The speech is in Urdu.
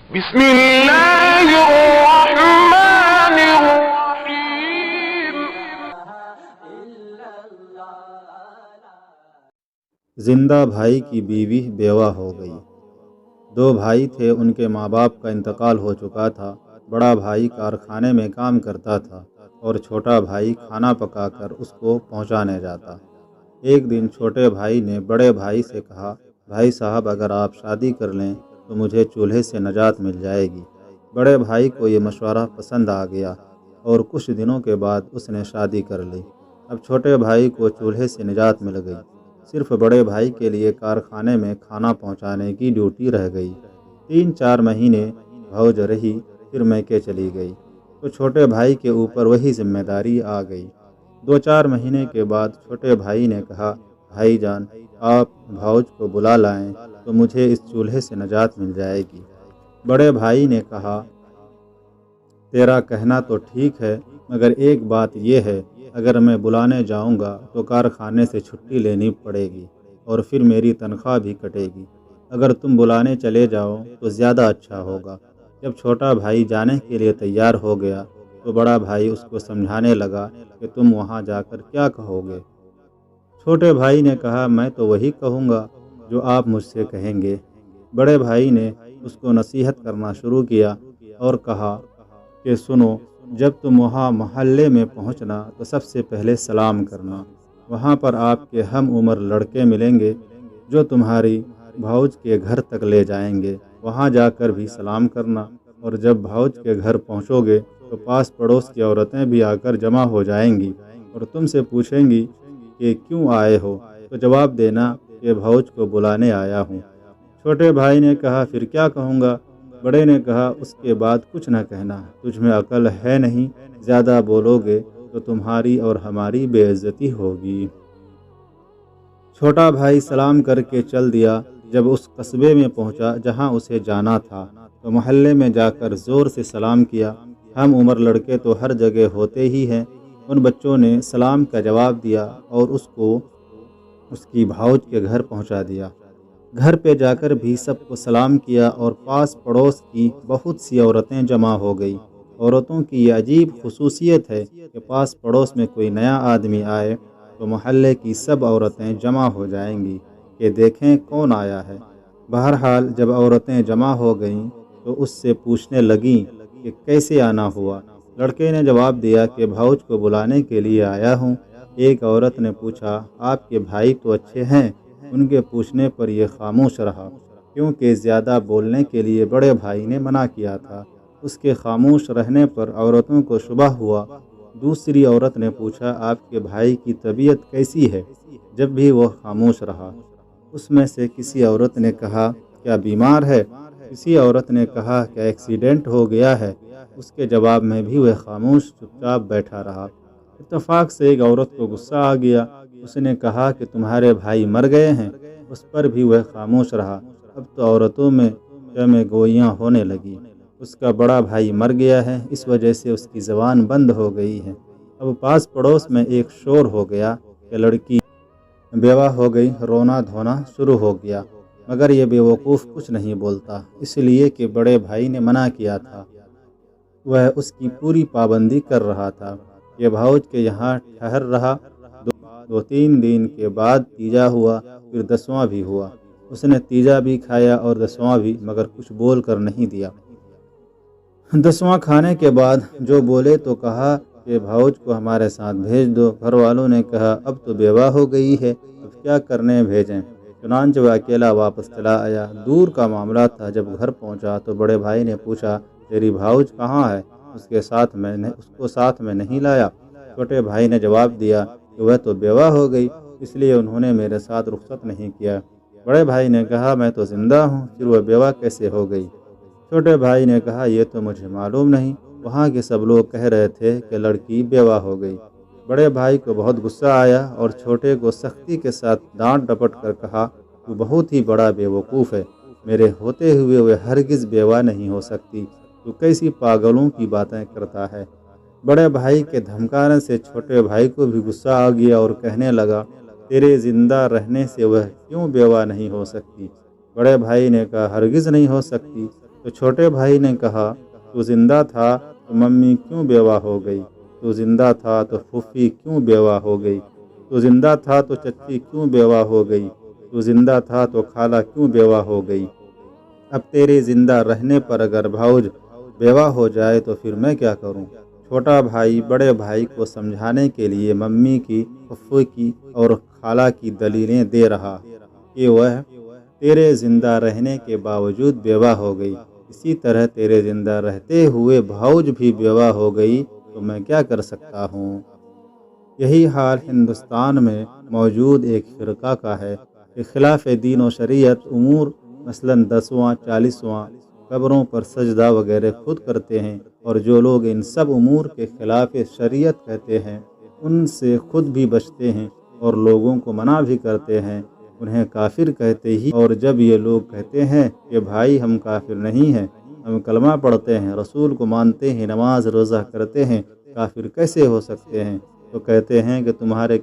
بسم اللہ الرحمن الرحیم۔ زندہ بھائی کی بیوی بیوہ ہو گئی۔ دو بھائی تھے، ان کے ماں باپ کا انتقال ہو چکا تھا۔ بڑا بھائی کارخانے میں کام کرتا تھا اور چھوٹا بھائی کھانا پکا کر اس کو پہنچانے جاتا۔ ایک دن چھوٹے بھائی نے بڑے بھائی سے کہا، بھائی صاحب اگر آپ شادی کر لیں تو مجھے چولہے سے نجات مل جائے گی۔ بڑے بھائی کو یہ مشورہ پسند آ گیا اور کچھ دنوں کے بعد اس نے شادی کر لی۔ اب چھوٹے بھائی کو چولہے سے نجات مل گئی، صرف بڑے بھائی کے لیے کارخانے میں کھانا پہنچانے کی ڈیوٹی رہ گئی۔ 3-4 مہینے بھوج رہی، پھر میکے چلی گئی تو چھوٹے بھائی کے اوپر وہی ذمہ داری آ گئی۔ 2-4 مہینے کے بعد چھوٹے بھائی نے کہا، بھائی جان آپ بھوج کو بلا لائیں تو مجھے اس چولہے سے نجات مل جائے گی۔ بڑے بھائی نے کہا، تیرا کہنا تو ٹھیک ہے، مگر ایک بات یہ ہے، اگر میں بلانے جاؤں گا تو کارخانے سے چھٹی لینی پڑے گی اور پھر میری تنخواہ بھی کٹے گی۔ اگر تم بلانے چلے جاؤ تو زیادہ اچھا ہوگا۔ جب چھوٹا بھائی جانے کے لیے تیار ہو گیا تو بڑا بھائی اس کو سمجھانے لگا کہ تم وہاں جا کر کیا کہو گے؟ چھوٹے بھائی نے کہا، میں تو وہی کہوں گا جو آپ مجھ سے کہیں گے۔ بڑے بھائی نے اس کو نصیحت کرنا شروع کیا اور کہا کہ سنو، جب تم وہاں محلے میں پہنچنا تو سب سے پہلے سلام کرنا۔ وہاں پر آپ کے ہم عمر لڑکے ملیں گے جو تمہاری بھوج کے گھر تک لے جائیں گے۔ وہاں جا کر بھی سلام کرنا، اور جب بھوج کے گھر پہنچو گے تو پاس پڑوس کی عورتیں بھی آ کر جمع ہو جائیں گی اور تم سے پوچھیں گی کہ کیوں آئے ہو، تو جواب دینا کہ بھوج کو بلانے آیا ہوں۔ چھوٹے بھائی نے کہا، پھر کیا کہوں گا؟ بڑے نے کہا، اس کے بعد کچھ نہ کہنا، تجھ میں عقل ہے نہیں، زیادہ بولو گے تو تمہاری اور ہماری بے عزتی ہوگی۔ چھوٹا بھائی سلام کر کے چل دیا۔ جب اس قصبے میں پہنچا جہاں اسے جانا تھا تو محلے میں جا کر زور سے سلام کیا۔ ہم عمر لڑکے تو ہر جگہ ہوتے ہی ہیں۔ ان بچوں نے سلام کا جواب دیا اور اس کو اس کی بھوج کے گھر پہنچا دیا۔ گھر پہ جا کر بھی سب کو سلام کیا اور پاس پڑوس کی بہت سی عورتیں جمع ہو گئی۔ عورتوں کی یہ عجیب خصوصیت ہے کہ پاس پڑوس میں کوئی نیا آدمی آئے تو محلے کی سب عورتیں جمع ہو جائیں گی کہ دیکھیں کون آیا ہے۔ بہرحال جب عورتیں جمع ہو گئیں تو اس سے پوچھنے لگیں کہ کیسے آنا ہوا۔ لڑکے نے جواب دیا کہ بھوج کو بلانے کے لیے آیا ہوں۔ ایک عورت نے پوچھا، آپ کے بھائی تو اچھے ہیں؟ ان کے پوچھنے پر یہ خاموش رہا، کیونکہ زیادہ بولنے کے لیے بڑے بھائی نے منع کیا تھا۔ اس کے خاموش رہنے پر عورتوں کو شبہ ہوا۔ دوسری عورت نے پوچھا، آپ کے بھائی کی طبیعت کیسی ہے؟ جب بھی وہ خاموش رہا۔ اس میں سے کسی عورت نے کہا، کیا بیمار ہے؟ کسی عورت نے کہا کہ ایکسیڈنٹ ہو گیا ہے۔ اس کے جواب میں بھی وہ خاموش چپ چاپ بیٹھا رہا۔ اتفاق سے ایک عورت کو غصہ آ گیا۔ اس نے کہا کہ تمہارے بھائی مر گئے ہیں؟ اس پر بھی وہ خاموش رہا۔ اب تو عورتوں میں میں گوئیاں ہونے لگی۔ اس کا بڑا بھائی مر گیا ہے، اس وجہ سے اس کی زبان بند ہو گئی ہے۔ اب پاس پڑوس میں ایک شور ہو گیا کہ لڑکی بیوہ ہو گئی۔ رونا دھونا شروع ہو گیا، مگر یہ بیوقوف کچھ نہیں بولتا، اس لیے کہ بڑے بھائی نے منع کیا تھا۔ وہ اس کی پوری پابندی کر رہا تھا۔ یہ بھوج کے یہاں ٹھہر رہا۔ 2-3 دن کے بعد تیجا ہوا، پھر 10واں بھی ہوا۔ اس نے تیجا بھی کھایا اور 10واں بھی، مگر کچھ بول کر نہیں دیا۔ 10واں کھانے کے بعد جو بولے تو کہا کہ بھوج کو ہمارے ساتھ بھیج دو۔ گھر والوں نے کہا، اب تو بیوہ ہو گئی ہے، اب کیا کرنے بھیجیں؟ چنانچہ وہ اکیلا واپس چلا آیا۔ دور کا معاملہ تھا۔ جب گھر پہنچا تو بڑے بھائی نے پوچھا، تیری بھوج کہاں ہے؟ اس کو ساتھ میں نہیں لایا؟ چھوٹے بھائی نے جواب دیا کہ وہ تو بیوہ ہو گئی، اس لیے انہوں نے میرے ساتھ رخصت نہیں کیا۔ بڑے بھائی نے کہا، میں تو زندہ ہوں، پھر وہ بیوہ کیسے ہو گئی؟ چھوٹے بھائی نے کہا، یہ تو مجھے معلوم نہیں، وہاں کے سب لوگ کہہ رہے تھے کہ لڑکی بیوہ ہو گئی۔ بڑے بھائی کو بہت غصہ آیا اور چھوٹے کو سختی کے ساتھ ڈانٹ ڈپٹ کر کہا، تو بہت ہی بڑا بیوقوف ہے، میرے ہوتے ہوئے وہ ہرگز بیوہ نہیں ہو سکتی، تو کیسی پاگلوں کی باتیں کرتا ہے۔ بڑے بھائی کے دھمکانے سے چھوٹے بھائی کو بھی غصہ آ گیا اور کہنے لگا، تیرے زندہ رہنے سے وہ کیوں بیوہ نہیں ہو سکتی؟ بڑے بھائی نے کہا، ہرگز نہیں ہو سکتی، تو چھوٹے بھائی نے کہا تو زندہ تھا تو ممی کیوں بیوہ ہو گئی؟ تو زندہ تھا تو پھوپھی کیوں بیوہ ہو گئی؟ تو زندہ تھا تو چچی کیوں بیوہ ہو گئی؟ تو زندہ تھا تو خالہ کیوں بیوہ ہو گئی؟ اب تیرے زندہ رہنے پر اگر بھاؤج بیوہ ہو جائے تو پھر میں کیا کروں؟ چھوٹا بھائی بڑے بھائی کو سمجھانے کے لیے ممی کی، پھوپھی کی اور خالہ کی دلیلیں دے رہا کہ وہ تیرے زندہ رہنے کے باوجود بیوہ ہو گئی، اسی طرح تیرے زندہ رہتے ہوئے بھاؤج بھی بیوہ ہو گئی تو میں کیا کر سکتا ہوں؟ یہی حال ہندوستان میں موجود ایک فرقہ کا ہے کہ خلاف دین و شریعت امور مثلاً 10واں 40واں قبروں پر سجدہ وغیرہ خود کرتے ہیں، اور جو لوگ ان سب امور کے خلاف شریعت کہتے ہیں ان سے خود بھی بچتے ہیں اور لوگوں کو منع بھی کرتے ہیں، انہیں کافر کہتے ہی۔ اور جب یہ لوگ کہتے ہیں کہ بھائی ہم کافر نہیں ہیں، ہم کلمہ پڑھتے ہیں، رسول کو مانتے ہیں، نماز روزہ کرتے ہیں، کافر کیسے ہو سکتے ہیں؟ تو کہتے ہیں کہ تمہارے